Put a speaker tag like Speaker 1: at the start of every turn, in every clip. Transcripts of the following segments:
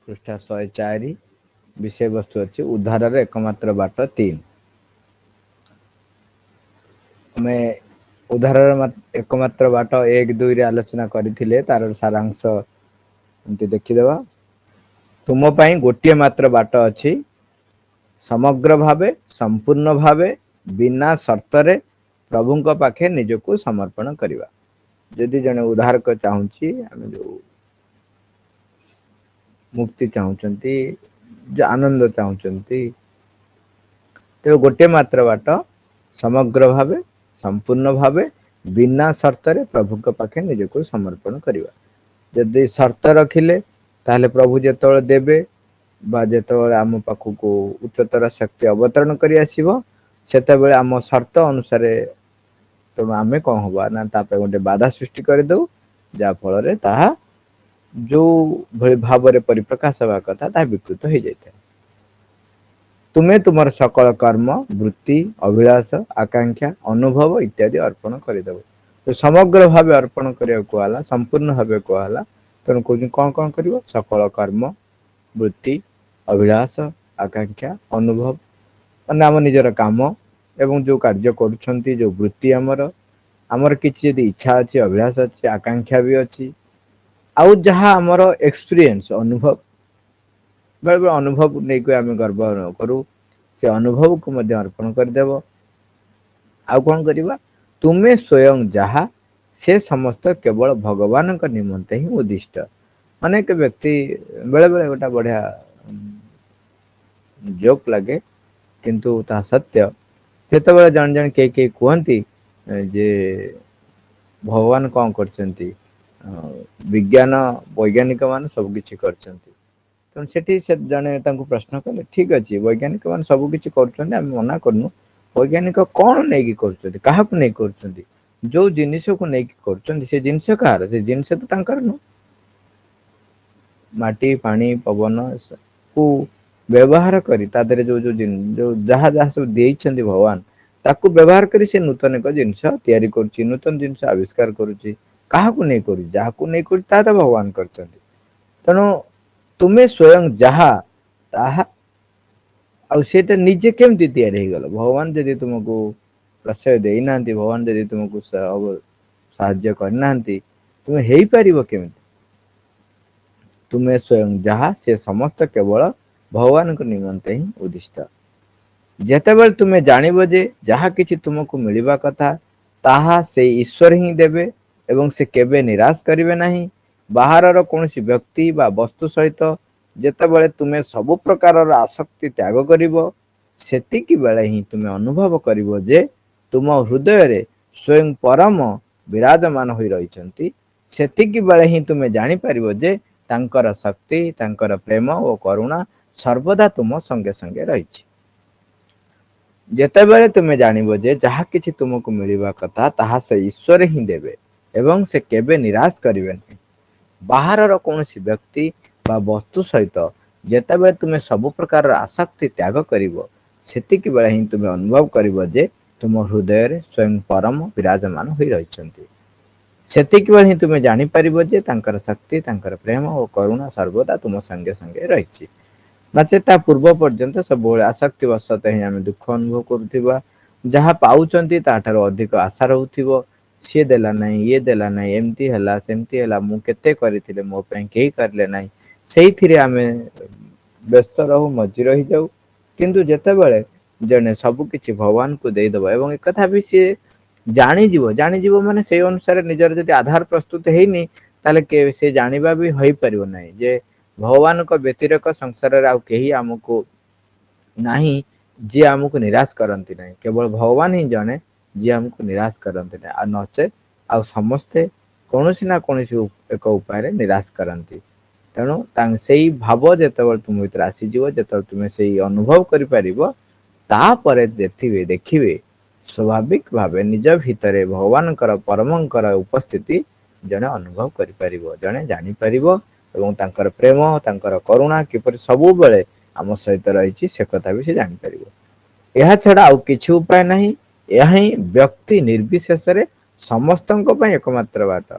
Speaker 1: पृष्ठा 104 विषय वस्तु अच्छी उद्धार एकमात्र बाट 3 मैं उद्धार एकमात्र बाट 1-2 रे आलोचना करथिले तार सारांश एमती देखिदेवा। तुम पई गोटे मात्र बाट अच्छी समग्र भावे संपूर्ण भावे बिना शर्तरे प्रभुंक पाखे निजको समर्पण करिवा। यदि जने उद्धार को चाहूची आमे जो मुक्ति चाहूचंती जो आनंद चाहूचंती तो गोटे मात्र बाट समग्र भावे संपूर्ण भावे बिना शर्तरे प्रभुंक पाखे निजको समर्पण करिवा। यदि शर्त रखिले ताहले प्रभु जेतोळे देबे बा जेतोळे आम पाखको उच्चतर शक्ति अवतरण करि आसीबो सेतेबेले आम शर्त अनुसार तो आमे कौन हवा ना तापे गोटे बाधा सृष्टि कर दो जा फल रे ताहा जो भली भाव रे परिप्रकाश हवा कथा ता विकृत हो जाए। तुम्हें तुमर सकल कर्म वृत्ति अभिलाष आकांक्षा अनुभव इत्यादि अर्पण करदेव। तो समग्र भाव अर्पण करिया कहला संपूर्ण भाव कहला तेणु कौन कौन कौन कर सकल कर्म वृत्ति अभिलाष आकांक्षा अनुभव माने आम निजर काम एवं जो कार्य करुछंती जो वृत्ति आमर आमर किछि यदि इच्छा अच्छी अभिलाष अच्छी आकांक्षा भी अच्छी आउ जहाँ आमर एक्सपीरियंस अनुभव बेले बेले अनुभव नहीं को आम गर्व करूँ से अनुभव को मध्य अर्पण करदेव। आउ कौन करवा तुम्हें स्वयं जहा से समस्त केवल भगवान का निमंते ही उद्दिष्ट। अनेक व्यक्ति बेले बेले गोटा बढ़िया जोक लगे किंतु ता सत्य जेतेबेले जन जन के कहती जे भगवान कौन करचंती विज्ञान वैज्ञानिक मान सब किछि करचंती तेणु सेठी से जने तांको प्रश्न कले ठीक अछि वैज्ञानिक मान सब किछि करचंती हम मना करनु वैज्ञानिक कौन नै कि करचंती काहा को नै करचंती जो जिनिस को नै कि करचंती से जिनिस कार से जिनिस तो तांकर नु माटी पानी पवन को व्यवहार करी तादरे जो जो जो जहाँ जहाँ सब देइछंती भगवान ताकू व्यवहार करी से नूतन एक जिनिस तैयारी करूची नूतन जिनिस आविष्कार करूची काहा को नै करू जहाँ को नै करू ता भगवान करचंती। तेणु तुम्हें स्वयं जहा ताहा आ सेटा निजे केमती तैयारी हो गलो भगवान यदि तुमको प्रश्रय देई नांती भगवान यदि तुमको साहाय्य करनांती तुम्हें हेई परिबो केमती। तुम्हें स्वयं जहा से समस्त केवल भगवान को निमंते ही उद्दिष्ट। जेतेबेले तुम्हें जानिबो जे जहा किछि तुमको मिलिबा कथा ताहा से ईश्वर ही देबे एवं से केबे निराश करिवे नाही। बाहरर कोनोसी व्यक्ति बा वस्तु सहित जेतेबेले तुम्हें सब प्रकार आसक्ति त्याग करिवो सेतिकी बेले ही तुम्हें अनुभव करिवो जे तुम हृदय रे स्वयं परम विराजमान होई रहिचंती सेतिकी बेले ही तुम्हें जानि परिवो जे तांकर शक्ति तांकर प्रेम और करुणा सर्वदा तुम संगे संगे रहिछि। जेतेबेले तुम्हें जानिबो जे जहा किछि तुमको मिलिबा कथा ताहा से ईश्वर ही देबे एवं से केबे निराश करिवे नहीं। बाहरर कोनोसी व्यक्ति बा वस्तु सहित जेतेबेले तुम्हें सब प्रकार आसक्ति त्याग करिवो सेतिकी बेले ही तुम्हें अनुभव करिवो जे तुम हृदय रे स्वयं परम विराजमान होई रहिचंती सेतिकी बेले ही तुम्हें जानि परिबो जे तांकर शक्ति तांकर प्रेम और करुणा सर्वदा तुम संगे संगे रहिछि। नचेता पूर्व पर्यंत सब आसक्ति वशत ही आम दुख अनुभव करुवा जहाँ पाउचंती ताठारो अधिक आशा रहउथिबो सी देला नहीं ये देला नहीं एमती हैला सेमती हैला मु केते करिथिले मो पई केही करले नहीं सेही थिरे आमे व्यस्त रहू मजी रही जाऊ। किंतु जेतेबेले जने सब किछि भगवान को दे दबो एवं एक कथा भी सी जानी जीवो माने सेही अनुसार निजर जदि आधार प्रस्तुत हेइनी ताले के से जानिबा भी होई परिबो नहीं जे भगवान को व्यतिरेक संसार रे आउ केही हमको नाही जे हमको निराश करंती नहीं केवल भगवान ही जने जे हमको निराश करंती नहीं आ नचे आ समस्ते कोनोसी ना कोनोसी एक उपाय रे निराश करंती। तेणु सेही भाव जेतेबेले तुम भीतर आसी जीवो जेतेबेले तुमे सेही अनुभव करि परिबो तापरे देखिबे स्वाभाविक भावे निज भितरे भगवानकर परमंकर उपस्थिति जने अनुभव करि परिबो जने जानि परिबो एवं तांकर प्रेम तांकर करुणा किपरि सबु बेले आम सहित रही से कथा भी से जानि परिबो। यह छड़ा आउ किछि उपाय नहीं यही व्यक्ति निर्विशेष रे समस्तଙ୍କ ପାଇଁ एकमात्र बाट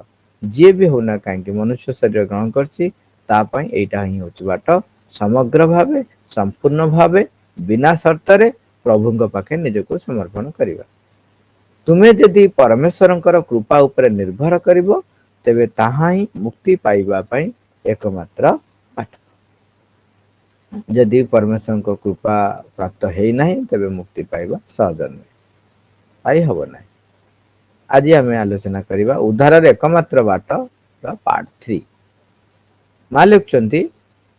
Speaker 1: जी भी होना कहीं मनुष्य शरीर ग्रहण करछि तापाई एटा ही होची बाट समग्र भावे संपूर्ण भावे बिना शर्तरे प्रभुଙ୍କ पाखे निजको समर्पण करिवा। तुमे यदि परमेश्वरंकर कृपा उपरे निर्भर करिवो तेबे ताहा ही मुक्ति पाइबा पई एकमात्र बाट। यदि परमेश्वर को कृपा प्राप्त है नहीं तेबे मुक्ति पाइबा सहज नहीं, पाई हबो नहीं। आज आम आलोचना करवा उद्धार एकमात्र बाट पार्ट 3। मां लिखुचंती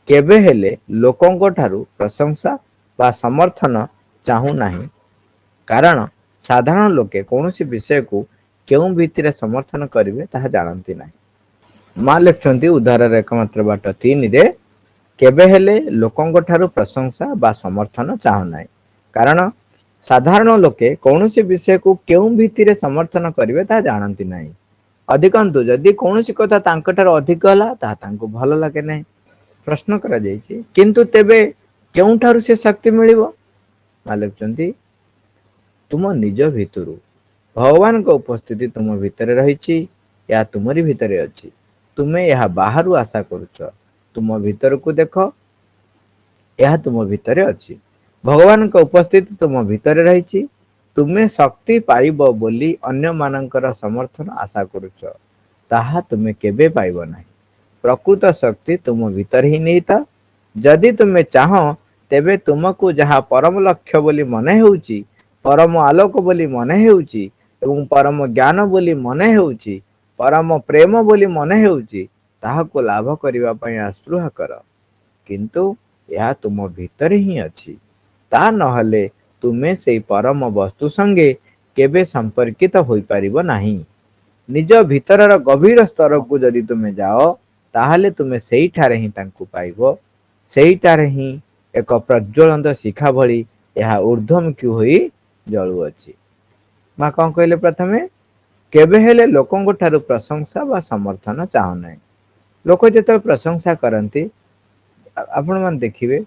Speaker 1: केबे हेले लोकंको ठारू प्रशंसा बा समर्थन चाहू नहीं, कारण साधारण लोके कौनसी विषय को केउं भित्तिरे समर्थन करिवे ताहा जानती नहीं। मां लिखुचंती उद्धार एकमात्र बाट 3 रे केबे हेले लोकंको ठारू प्रशंसा बा समर्थन चाहू नहीं, कारण साधारण लोके कौनसी विषय को केउं भित्तिरे समर्थन करिवे ताहा जानती नहीं। अधिकांश जदि कौनसी कथा तांकठार अधिक हला ताहा तांको भल लागे नहीं। प्रश्न करा जायछि किंतु तेबे केउंठारू से शक्ति मिलिबो? मां लिखुचंती तुम निज भितरु भगवान को उपस्थिति तुम भितर रही, या तुमरी भितर अच्छी, तुम्हें यह बाहर आशा करुच, तुम भीतर को देख, यह तुम भितर अच्छी। भगवान को उपस्थिति तुम भितर रही, तुम्हें शक्ति पाइब बोली अन्य मानकर समर्थन आशा करुच, ताहा तुम्हें केबे पाइब नहीं। प्रकृत शक्ति तुम भीतर ही निहित। जदि तुम्हें चाह तेबे तुमको जहाँ परम लक्ष्य बोली मने होउची, परम आलोक बोली मने हेउची एवं परम ज्ञान बोली मने हेउची, परम प्रेम बोली मने हेउची, ताहाको लाभ करिवा पई आस्पृहा कर, किंतु यह तुम भीतर ही अछि। ता नहले तुमे से परम वस्तु संगे केबे संपर्कित होई परिबो नाही। निज भीतरर गभीर स्तर को जदि तुमे जाओ ताहले तुमे सेही ठारे ही तांकु पाइबो। सेही ठारे ही एक प्रज्वलंत शिखा भली यह ऊर्ध्वमुखी होई जळु अछि। मां कौन कहले प्रथमे केबे हेले लोकंको ठारू प्रशंसा बा समर्थन चाहू नहीं। लोक जेते प्रशंसा करती आपण मान देखिबे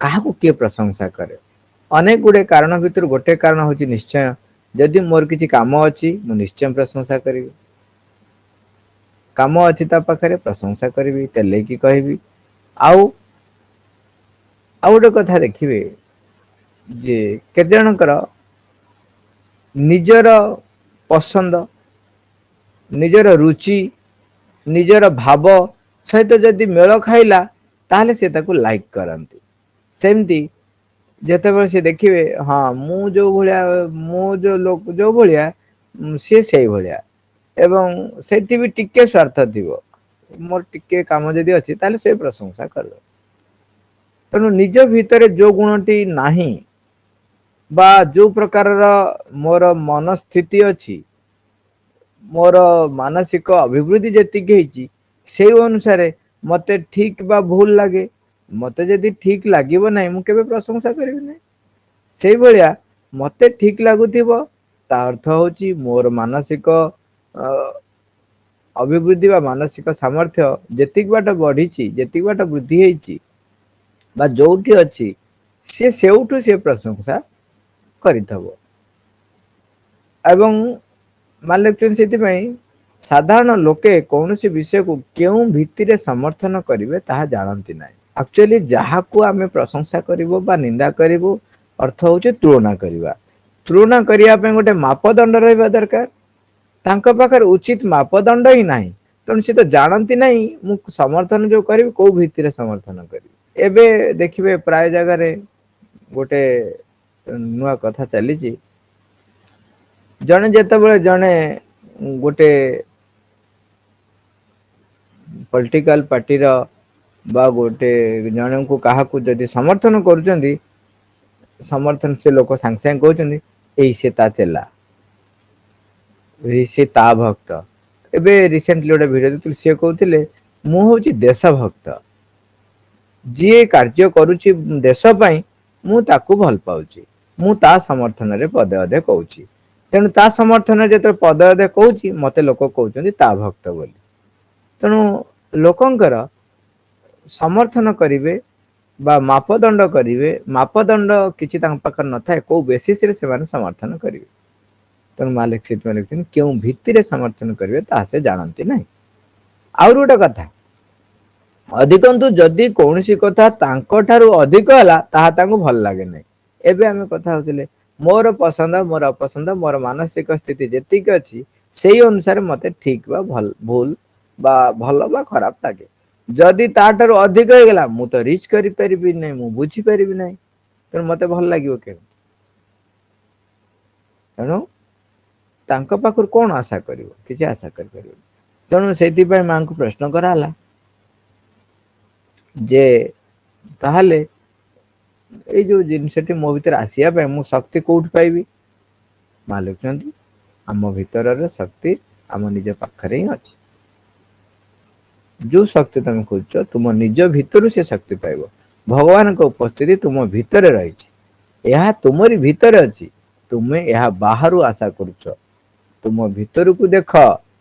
Speaker 1: काहाकू किए प्रशंसा करे, अनेक गुडे कारण भितर गोटे कारण होची निश्चय जदि मोर किछि काम अछि मु निश्चय प्रशंसा करिवि। काम अछि ता पाखरे प्रशंसा करिवि, तेले की कहबी। आउ गोटे कथा देखिबे जे केते जनकर निजर पसंद, निजर रुचि, निजर भाव सहित जदि मेल खाइला ताहले से ताकू लाइक करंती। सेमती जेतेबेले से देखिबे हाँ मु जो भलिया मु जो लोक जो भलिया से सेही भलिया एवं सेठी भी टिके स्वार्थ थिबो, मोर टिके काम जदि अछि ताहले से प्रशंसा करबो। तेणु निज भितरे जो गुणटी नाही बा जो प्रकार मोर मन स्थिति अच्छी, मोर मानसिक अभिवृद्धि जी से अनुसार मते ठीक बा भूल लगे, मते जदि ठीक लागिबो नहीं मु केबे प्रशंसा करिवि नहीं। सेही भलिया मते ठीक लागुथिबो ता अर्थ होची मोर मानसिक अभिवृद्धि बा मानसिक सामर्थ्य जेतिक बाट बढ़ीची, जेतिक बाट वृद्धि हेची बा जोठी अच्छी से सेउठु से प्रशंसा करिथबो। एवं मालिक से साधारण लोके कौन सी विषय को क्यों भित्तिरे समर्थन करिवे ताहा जानती नहीं। एक्चुअली जहा को आमे प्रशंसा करिवो बा निंदा करिवो अर्थ होचे तुलना करिवा। तुलना करिया पे गोटे मापदंड रहबा दरकार। तांका पाखर उचित मापदंड ही नहीं, तेणु से तो जानती नहीं मु समर्थन जो करी को भित्तिरे समर्थन करी। एबे देखिबे प्राय जगह रे गोटे नुआ कथा चली, जने जेतेबेले जने गोटे पॉलिटिकल पार्टी रो बा गोटे जने को काहा को जदि समर्थन करूचंदी, समर्थन से लोक सांग सांग कहउचंदी एई से ता चला, एई से ता भक्त। एबे रिसेंटली गोटे वीडियो देखि से कहउथिले मु होची देश भक्त, जे कार्य करूची देश पई मु ताकू भल पाउची, मु ता समर्थन रे पदे अदे कहउची। तेणु ता समर्थन जेते पदे अदे कहउची मते लोक कहउचंदी ता भक्त बोली। तेणु लोकंकर समर्थन करिवे बा मापदंड करिवे, मापदंड किछि तांक पाखर न थाए को बेसिस रे से माने समर्थन करिवे। तेणु मालिक से माने क्यों भित्तिरे समर्थन करिवे ता से जानती नहीं। आउर गोटे कथा ଅଧିକନ୍ତୁ ଯଦି କୌଣସି କଥା ତାଙ୍କ ଠାରୁ ଅଧିକ ହେଲା ତାହା ତାଙ୍କୁ ଭଲ ଲାଗେ ନାହିଁ। ଏବେ ଆମେ କଥା ହଉଥିଲେ ମୋର ପସନ୍ଦ ମୋର ଅପସନ୍ଦ ମୋର ମାନସିକ ସ୍ଥିତି ଯେତିକି ଅଛି ସେଇ ଅନୁସାରେ ମତେ ଠିକ ବା ଭୁଲ ବା ଭଲ ବା ଖରାପ ଲାଗେ। ଯଦି ତାଠାରୁ ଅଧିକ ହେଇଗଲା ମୁଁ ତ ରିଚ କରିପାରିବି ନାହିଁ ମୁଁ ବୁଝିପାରିବି ନାହିଁ। ତେଣୁ ମତେ ଭଲ ଲାଗିବ କେମିତି? ତେଣୁ ତାଙ୍କ ପାଖରୁ କଣ ଆଶା କରିବ କିଛି ଆଶା କରିପାରିବନି। ତେଣୁ ସେଇଥିପାଇଁ ମାଙ୍କୁ ପ୍ରଶ୍ନ କରାହେଲା ଯେ ତାହେଲେ ଏଇ ଯୋଉ ଜିନିଷଟି ମୋ ଭିତରେ ଆସିବା ପାଇଁ ମୁଁ ଶକ୍ତି କୋଉଠି ପାଇବି? ମା ଲେଖୁଛନ୍ତି ଆମ ଭିତରର ଶକ୍ତି ଆମ ନିଜ ପାଖରେ ହିଁ ଅଛି। ଯୋଉ ଶକ୍ତି ତମେ ଖୋଜୁଛ ତୁମ ନିଜ ଭିତରୁ ସେ ଶକ୍ତି ପାଇବ। ଭଗବାନଙ୍କ ଉପସ୍ଥିତି ତୁମ ଭିତରେ ରହିଛି। ଏହା ତୁମରି ଭିତରେ ଅଛି ତୁମେ ଏହା ବାହାରୁ ଆଶା କରୁଛ। ତୁମ ଭିତରକୁ ଦେଖ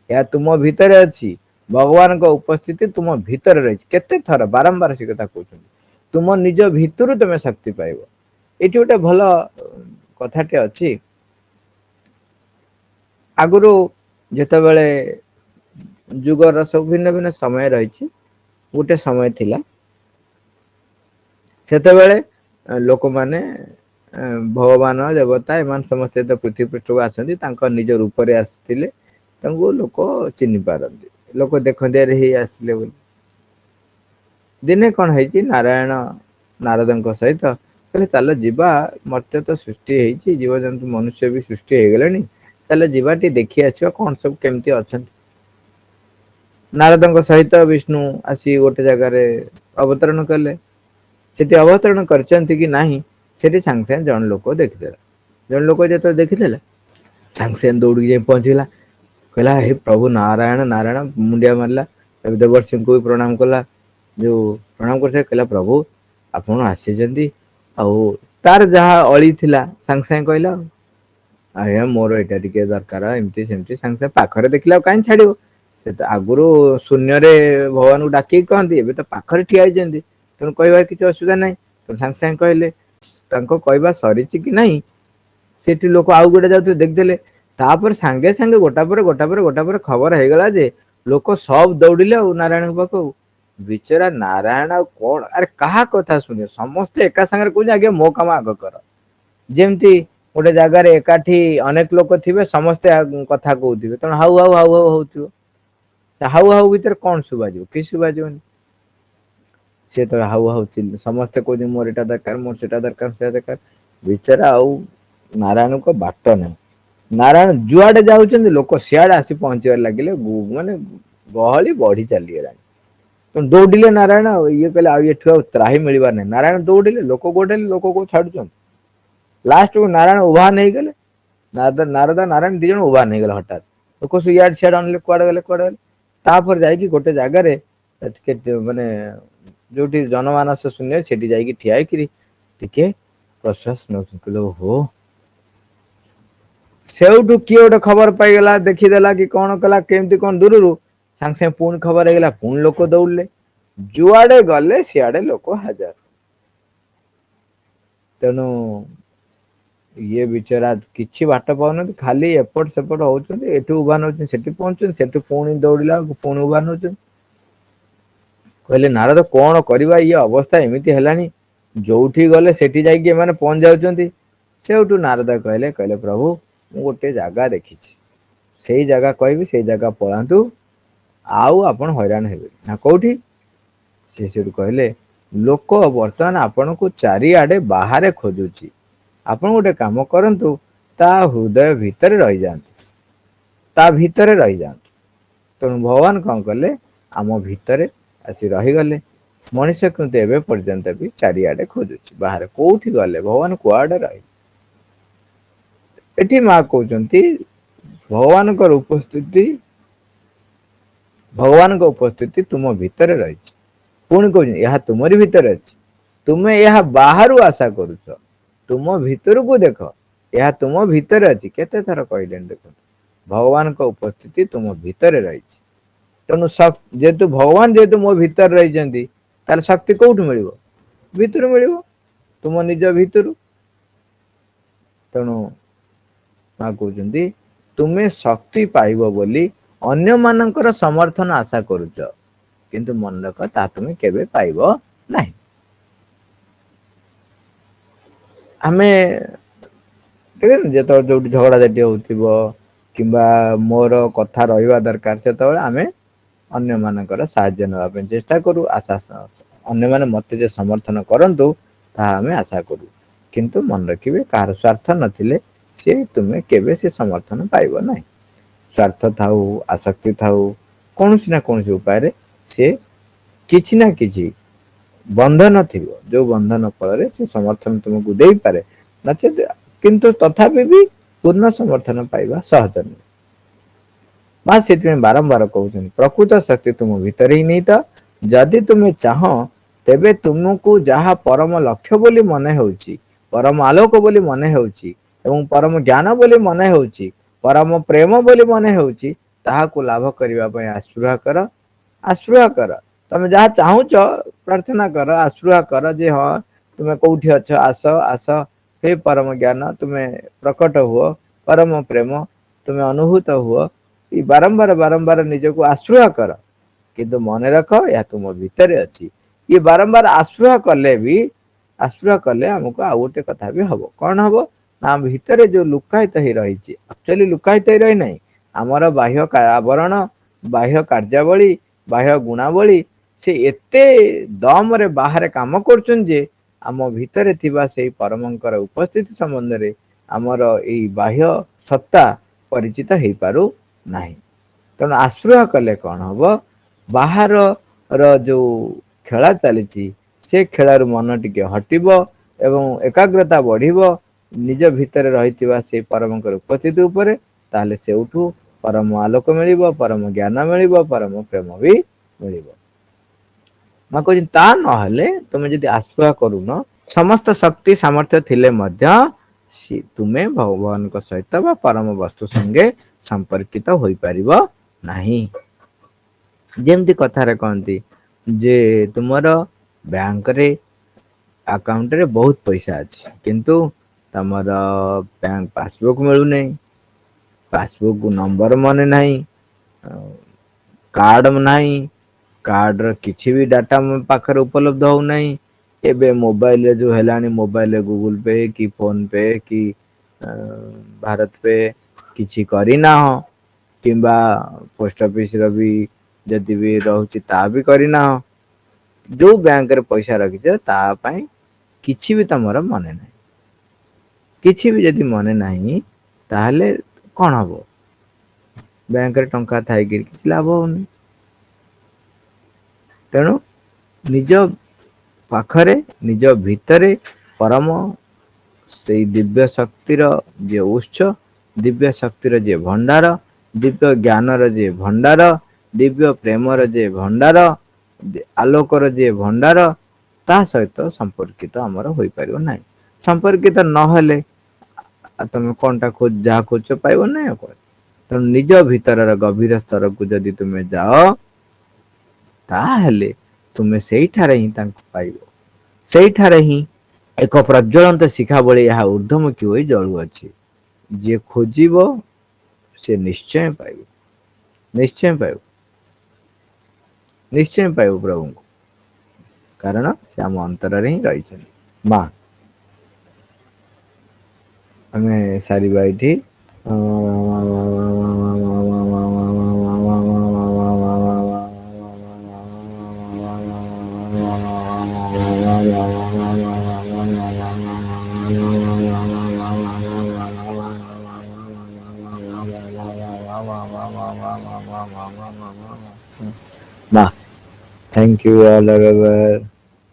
Speaker 1: ଏହା ତୁମ ଭିତରେ ଅଛି ଭଗବାନଙ୍କ ଉପସ୍ଥିତି ତୁମ ଭିତରେ ରହିଛି। କେତେ ଥର ବାରମ୍ବାର ସେ କଥା କହୁଛନ୍ତି। ତୁମ ନିଜ ଭିତରୁ ତମେ ଶକ୍ତି ପାଇବ। ଏଇଠି ଗୋଟେ ଭଲ କଥାଟେ ଅଛି। ଆଗରୁ ଯେତେବେଳେ ଯୁଗର ସବୁ ଭିନ୍ନ ଭିନ୍ନ ସମୟ ରହିଛି ଗୋଟେ ସମୟ ଥିଲା ସେତେବେଳେ ଲୋକମାନେ ଭଗବାନ ଦେବତା ଏମାନେ ସମସ୍ତେ ତ ପୃଥିବୀ ପୃଷ୍ଠକୁ ଆସନ୍ତି ତାଙ୍କ ନିଜ ରୂପରେ ଆସିଥିଲେ। ତାଙ୍କୁ ଲୋକ ଚିହ୍ନି ପାରନ୍ତି ଲୋକ ଦେଖନ୍ତି ଆରେ ହେଇ ଆସିଲେ ବୋଲି। ଦିନେ କଣ ହେଇଛି ନାରାୟଣ ନାରଦଙ୍କ ସହିତ କହିଲେ ଚାଲ ଯିବା ମର୍ତ୍ତ୍ୟ ତ ସୃଷ୍ଟି ହେଇଛି ଜୀବଜନ୍ତୁ ମନୁଷ୍ୟ ବି ସୃଷ୍ଟି ହେଇଗଲେଣି ତାହେଲେ ଯିବା ଟିକେ ଦେଖି ଆସିବା କଣ ସବୁ କେମିତି ଅଛନ୍ତି। ନାରଦଙ୍କ ସହିତ ବିଷ୍ଣୁ ଆସି ଗୋଟେ ଜାଗାରେ ଅବତରଣ କଲେ। ସେଠି ଅବତରଣ କରିଛନ୍ତି କି ନାହିଁ ସେଠି ସାଙ୍ଗେ ସାଙ୍ଗେ ଜଣେ ଲୋକ ଦେଖିଦେଲା। ଜଣେ ଲୋକ ଯେତେବେଳେ ଦେଖିଦେଲା ସାଙ୍ଗେ ସାଙ୍ଗେ ଦୌଡ଼ିକି ଯାଇ ପହଞ୍ଚିଗଲା। କହିଲା ହେ ପ୍ରଭୁ ନାରାୟଣ ନାରାୟଣ ମୁଣ୍ଡିଆ ମାରିଲା ଦେବର୍ସିଙ୍କୁ ବି ପ୍ରଣାମ କଲା। ଯୋଉ ପ୍ରଣାମ କରିସାରି କହିଲା ପ୍ରଭୁ ଆପଣ ଆସିଛନ୍ତି ଆଉ ତାର ଯାହା ଅଳି ଥିଲା ସାଙ୍ଗେ ସାଙ୍ଗେ କହିଲା ଆଉ। ଆଜ୍ଞା ମୋର ଏଇଟା ଟିକେ ଦରକାର ଏମିତି ସେମିତି ସାଙ୍ଗେ ସାଙ୍ଗେ ପାଖରେ ଦେଖିଲା ଆଉ କାହିଁକି ଛାଡିବ। ସେ ତ ଆଗରୁ ଶୂନ୍ୟରେ ଭଗବାନଙ୍କୁ ଡାକିକି କହନ୍ତି ଏବେ ତ ପାଖରେ ଠିଆ ହେଇଛନ୍ତି। ତେଣୁ କହିବାର କିଛି ଅସୁବିଧା ନାହିଁ ତେଣୁ ସାଙ୍ଗେ ସାଙ୍ଗେ କହିଲେ ତାଙ୍କ କହିବା ସରିଛି କି ନାଇଁ ସେଠି ଲୋକ ଆଉ ଗୋଟେ ଯାଉଥିଲେ ଦେଖିଦେଲେ ତାପରେ ସାଙ୍ଗେ ସାଙ୍ଗେ ଗୋଟା ପରେ ଗୋଟା ପରେ ଗୋଟା ପରେ ଖବର ହେଇଗଲା ଯେ ଲୋକ ସବ ଦୌଡିଲେ ଆଉ ନାରାୟଣଙ୍କ ପାଖକୁ। ବିଚରା ନାରାୟଣ ଆଉ କଣ ଆରେ କାହା କଥା ଶୁଣିବ ସମସ୍ତେ ଏକା ସାଙ୍ଗରେ କହୁଛନ୍ତି ଆଜ୍ଞା ମୋ କାମ ଆଗ କର। ଯେମିତି ଗୋଟେ ଜାଗାରେ ଏକାଠି ଅନେକ ଲୋକ ଥିବେ ସମସ୍ତେ କଥା କହୁଥିବେ ତେଣୁ ହାଉ ହାଉ ହାଉ ହାଉ ହଉଥିବ। ହାଉ ହାଉ ଭିତରେ କଣ ଶୁଭାଯିବ କିଛି ଶୁଭାଯିବନି। ସେ ଯେତେବେଳେ ହାଉ ହାଉ ସମସ୍ତେ କହୁଛନ୍ତି ମୋର ଏଇଟା ଦରକାର ମୋର ସେଟା ଦରକାର ସେଟା ଦରକାର ବିଚରା ଆଉ ନାରାୟଣଙ୍କ ବାଟ ନାହିଁ। ନାରାୟଣ ଯୁଆଡେ ଯାଉଛନ୍ତି ଲୋକ ସିଆଡେ ଆସି ପହଞ୍ଚିବାରେ ଲାଗିଲେ ମାନେ ଗହଳି ବଢି ଚାଲିଗଲାଣି। ଦୌଡିଲେ ନାରାୟଣ ଆଉ ଇଏ କହିଲେ ଆଉ ଏଠୁ ଆଉ ତ୍ରାହି ମିଳିବାର ନାହିଁ ନାରାୟଣ ଦୌଡିଲେ ଲୋକ ଗୋଡେଇଲେ ଲୋକ କୋଉ ଛାଡୁଛନ୍ତି। ଲାଷ୍ଟକୁ ନାରାୟଣ ଉଭାନ ହେଇଗଲେ। ନାରଦ ନାରାୟଣ ଦି ଜଣ ଉଭାନ ହେଇଗଲେ ହଠାତ୍ ଲୋକ ସବୁ ଇଆଡେ ସିଆଡେ ଅନେଇଲେ କୁଆଡେ ଗଲେ କୁଆଡେ ଗଲେ। ତାପରେ ଯାଇକି ଗୋଟେ ଜାଗାରେ ଟିକେ ମାନେ ଯୋଉଠି ଜନମାନସ ଶୂନ୍ୟ ସେଠି ଯାଇକି ଠିଆ ହେଇକିରି ଟିକେ ପ୍ରଶ୍ୱାସ ନଉଛନ୍ତି କହିଲେ ଓହୋ। ସେଉଠୁ କିଏ ଗୋଟେ ଖବର ପାଇଗଲା ଦେଖିଦେଲା କି କଣ କଲା କେମିତି କଣ ଦୂରରୁ ସାଙ୍ଗେ ସାଙ୍ଗେ ପୁଣି ଖବର ହେଇଗଲା ପୁଣି ଲୋକ ଦୌଡିଲେ ଯୁଆଡେ ଗଲେ ସିଆଡେ ଲୋକ ହାଜର। ତେଣୁ ଇଏ ବିଚରା କିଛି ବାଟ ପାଉନାହାନ୍ତି ଖାଲି ଏପଟ ସେପଟ ହଉଛନ୍ତି ଏଠୁ ଉଭାନ ହଉଛନ୍ତି ସେଠି ପହଞ୍ଚୁଛନ୍ତି ସେଠୁ ପୁଣି ଦୌଡିଲା ବେଳକୁ ପୁଣି ଉଭାନ ହଉଛନ୍ତି। କହିଲେ ନାରଦ କଣ କରିବା ଇଏ ଅବସ୍ଥା ଏମିତି ହେଲାଣି ଯୋଉଠି ଗଲେ ସେଠି ଯାଇକି ଏମାନେ ପହଞ୍ଚି ଯାଉଛନ୍ତି। ସେଉଠୁ ନାରଦ କହିଲେ କହିଲେ ପ୍ରଭୁ ମୁଁ ଗୋଟେ ଜାଗା ଦେଖିଛି ସେଇ ଜାଗା କହିବି ସେଇ ଜାଗା ପଳାନ୍ତୁ ଆଉ ଆପଣ ହଇରାଣ ହେବେନି। ନା କୋଉଠି? ସେ ସେଠୁ କହିଲେ ଲୋକ ବର୍ତ୍ତମାନ ଆପଣଙ୍କୁ ଚାରିଆଡେ ବାହାରେ ଖୋଜୁଛି ଆପଣ ଗୋଟେ କାମ କରନ୍ତୁ ତା ହୃଦୟ ଭିତରେ ରହିଯାଆନ୍ତୁ। ତା ଭିତରେ ରହିଯାଆନ୍ତୁ। ତେଣୁ ଭଗବାନ କଣ କଲେ ଆମ ଭିତରେ ଆସି ରହିଗଲେ। ମଣିଷ କିନ୍ତୁ ଏବେ ପର୍ଯ୍ୟନ୍ତ ବି ଚାରିଆଡେ ଖୋଜୁଛି ବାହାରେ କୋଉଠି ଗଲେ ଭଗବାନ କୁଆଡେ ରହିଲେ। ଏଠି ମା କହୁଛନ୍ତି ଭଗବାନଙ୍କର ଉପସ୍ଥିତି ଭଗବାନଙ୍କ ଉପସ୍ଥିତି ତୁମ ଭିତରେ ରହିଛି। ପୁଣି କହୁଛନ୍ତି ଏହା ତୁମରି ଭିତରେ ଅଛି ତୁମେ ଏହା ବାହାରୁ ଆଶା କରୁଛ। ତୁମ ଭିତରକୁ ଦେଖ ଏହା ତୁମ ଭିତରେ ଅଛି କେତେ ଥର କହିଲେଣି ଦେଖନ୍ତୁ। ଭଗବାନଙ୍କ ଉପସ୍ଥିତି ତୁମ ଭିତରେ ରହିଛି। ତେଣୁ ଯେହେତୁ ଭଗବାନ ଯେହେତୁ ମୋ ଭିତରେ ରହିଛନ୍ତି ତାହେଲେ ଶକ୍ତି କୋଉଠୁ ମିଳିବ? ଭିତରୁ ମିଳିବ ତୁମ ନିଜ ଭିତରୁ। ତେଣୁ ମା କହୁଛନ୍ତି ତୁମେ ଶକ୍ତି ପାଇବ ବୋଲି ଅନ୍ୟ ମାନଙ୍କର ସମର୍ଥନ ଆଶା କରୁଛ କିନ୍ତୁ ମନେ ରଖ ତାହା ତୁମେ କେବେ ପାଇବ ନାହିଁ। ଆମେ ଯେତେବେଳେ ଯୋଉଠି ଝଗଡା ଝାଟି ହଉଥିବ କିମ୍ବା ମୋର କଥା ରହିବା ଦରକାର ସେତେବେଳେ ଆମେ ଅନ୍ୟ ମାନଙ୍କର ସାହାଯ୍ୟ ନେବା ପାଇଁ ଚେଷ୍ଟା କରୁ। ଅନ୍ୟମାନେ ମତେ ଯେ ସମର୍ଥନ କରନ୍ତୁ ତାହା ଆମେ ଆଶା କରୁ। କିନ୍ତୁ ମନେ ରଖିବେ କାହାର ସ୍ୱାର୍ଥ ନଥିଲେ ସେ ତୁମେ କେବେ ସେ ସମର୍ଥନ ପାଇବ ନାହିଁ। ସ୍ୱାର୍ଥ ଥାଉ ଆସକ୍ତି ଥାଉ କୌଣସି ନା କୌଣସି ଉପାୟରେ ସେ କିଛି ନା କିଛି ବନ୍ଧନ ଥିବ ଯୋଉ ବନ୍ଧନ ଫଳରେ ସେ ସମର୍ଥନ ତୁମକୁ ଦେଇପାରେ ନଚେତ କିନ୍ତୁ ତଥାପି ବି ପୂର୍ଣ୍ଣ ସମର୍ଥନ ପାଇବା ସହଜ ନୁହେଁ। ବା ସେଥିପାଇଁ ବାରମ୍ବାର କହୁଛନ୍ତି ପ୍ରକୃତ ଶକ୍ତି ତୁମ ଭିତରେ ହିଁ ନିହିତ। ଯଦି ତୁମେ ଚାହଁ ତେବେ ତୁମକୁ ଯାହା ପରମ ଲକ୍ଷ୍ୟ ବୋଲି ମନେ ହେଉଛି, ପରମ ଆଲୋକ ବୋଲି ମନେ ହେଉଛି ଏବଂ ପରମ ଜ୍ଞାନ ବୋଲି ମନେ ହେଉଛି, ପରମ ପ୍ରେମ ବୋଲି ମନେ ହେଉଛି ତାହାକୁ ଲାଭ କରିବା ପାଇଁ ଆସ୍ପୃହା କର। ଆସ୍ପୃହା କର। ତମେ ଯାହା ଚାହୁଁଛ ପ୍ରାର୍ଥନା କର, ଆସ୍ପୃହା କର ଯେ ହଁ ତୁମେ କୋଉଠି ଅଛ ଆସ ଆସ ହେ ପରମ ଜ୍ଞାନ ତୁମେ ପ୍ରକଟ ହୁଅ, ପରମ ପ୍ରେମ ତୁମେ ଅନୁଭୂତ ହୁଅ। ବାରମ୍ବାର ବାରମ୍ବାର ନିଜକୁ ଆସ୍ପୃହା କର। କିନ୍ତୁ ମନେ ରଖ ଏହା ତୁମ ଭିତରେ ଅଛି। ଇଏ ବାରମ୍ବାର ଆସ୍ପୃହା କଲେ ବି ଆସ୍ପୃହା କଲେ ଆମକୁ ଆଉ ଗୋଟେ କଥା ବି ହବ। କଣ ହବ ନା ଆମ ଭିତରେ ଯୋଉ ଲୁକାୟିତ ହେଇ ରହିଛି, ଆକ୍ଚୁଆଲି ଲୁକାୟିତ ହେଇ ରହିନାହିଁ, ଆମର ବାହ୍ୟ ଆବରଣ, ବାହ୍ୟ କାର୍ଯ୍ୟାବଳୀ, ବାହ୍ୟ ଗୁଣାବଳୀ ସେ ଏତେ ଦମରେ ବାହାରେ କାମ କରୁଛନ୍ତି ଯେ ଆମ ଭିତରେ ଥିବା ସେଇ ପରମଙ୍କର ଉପସ୍ଥିତି ସମ୍ବନ୍ଧରେ ଆମର ଏଇ ବାହ୍ୟ ସତ୍ତା ପରିଚିତ ହେଇପାରୁ ନାହିଁ। ତେଣୁ ଆସ୍ପୃହା କଲେ କଣ ହବ, ବାହାର ଯୋଉ ଖେଳ ଚାଲିଛି ସେ ଖେଳରୁ ମନ ଟିକେ ହଟିବ ଏବଂ ଏକାଗ୍ରତା ବଢିବ ନିଜ ଭିତରେ ରହିଥିବା ସେଇ ପରମଙ୍କର ଉପସ୍ଥିତି ଉପରେ। ତାହେଲେ ସେଉଠୁ ପରମ ଆଲୋକ ମିଳିବ, ପରମ ଜ୍ଞାନ ମିଳିବ, ପରମ ପ୍ରେମ ବି ମିଳିବ। ମୁଁ କହୁଛି ତା ନହେଲେ ତୁମେ ଯଦି ଆସ୍ପୃହା କରୁନ ସମସ୍ତ ଶକ୍ତି ସାମର୍ଥ୍ୟ ଥିଲେ ମଧ୍ୟ ତୁମେ ଭଗବାନଙ୍କ ସହିତ ବା ପରମ ବସ୍ତୁ ସଙ୍ଗେ ସମ୍ପର୍କିତ ହୋଇପାରିବ ନାହିଁ। ଯେମିତି କଥାରେ କହନ୍ତି ଯେ ତୁମର ବ୍ୟାଙ୍କରେ ଆକାଉଣ୍ଟରେ ବହୁତ ପଇସା ଅଛି କିନ୍ତୁ ତମର ବ୍ୟାଙ୍କ ପାସବୁକ୍ ମିଳୁନାହିଁ, ପାସବୁକ୍ ନମ୍ବର ମନେ ନାହିଁ, କାର୍ଡ ନାହିଁ, କାର୍ଡ ର କିଛି ବି ଡାଟା ମୋ ପାଖରେ ଉପଲବ୍ଧ ହଉନାହିଁ। ଏବେ ମୋବାଇଲରେ ଯୋଉ ହେଲାଣି ମୋବାଇଲରେ ଗୁଗୁଲ ପେ କି ଫୋନ ପେ କି ଭାରତ ପେ କିଛି କରିନାହଁ କିମ୍ବା ପୋଷ୍ଟ ଅଫିସ ର ବି ଯଦି ବି ରହୁଛି ତା ବି କରିନାହଁ। ଯୋଉ ବ୍ୟାଙ୍କରେ ପଇସା ରଖିଛ ତା ପାଇଁ କିଛି ବି ତମର ମନେ ନାହିଁ। କିଛି ବି ଯଦି ମନେ ନାହିଁ ତାହେଲେ କଣ ହବ? ବ୍ୟାଙ୍କରେ ଟଙ୍କା ଥାଇକି କିଛି ଲାଭ ହଉନି। ତେଣୁ ନିଜ ପାଖରେ ନିଜ ଭିତରେ ପରମ ସେଇ ଦିବ୍ୟ ଶକ୍ତିର ଯିଏ ଉତ୍ସ, ଦିବ୍ୟ ଶକ୍ତିର ଯିଏ ଭଣ୍ଡାର, ଦିବ୍ୟ ଜ୍ଞାନର ଯିଏ ଭଣ୍ଡାର, ଦିବ୍ୟ ପ୍ରେମର ଯିଏ ଭଣ୍ଡାର, ଆଲୋକର ଯିଏ ଭଣ୍ଡାର ତା ସହିତ ସମ୍ପର୍କିତ ଆମର ହୋଇପାରିବ ନାହିଁ। ସମ୍ପର୍କିତ ନହେଲେ ଆଉ ତମେ କଣଟା ଯାହା ଖୋଜଛ ପାଇବ ନାହିଁ ଆଉ କଣ। ତେଣୁ ନିଜ ଭିତରର ଗଭୀର ସ୍ତରକୁ ଯଦି ତୁମେ ଯାଅ ତାହେଲେ ତୁମେ ସେଇଠାରେ ହିଁ ତାଙ୍କୁ ପାଇବ। ସେଇଠାରେ ହିଁ ଏକ ପ୍ରଜ୍ୱଳନ୍ତ ଶିଖା ଭଳି ଏହା ଊର୍ଦ୍ଧ୍ୱମୁଖୀ ହୋଇ ଜଳୁଅଛି। ଯିଏ ଖୋଜିବ ସେ ନିଶ୍ଚୟ ପାଇବ, ନିଶ୍ଚୟ ପାଇବ, ନିଶ୍ଚୟ ପାଇବ ପ୍ରଭୁଙ୍କୁ। କାରଣ ସେ ଆମ ଅନ୍ତରରେ ହିଁ ରହିଛନ୍ତି। ମା ଆମେ ସାରିବା ଏଇଠି। Ma, thank you all over.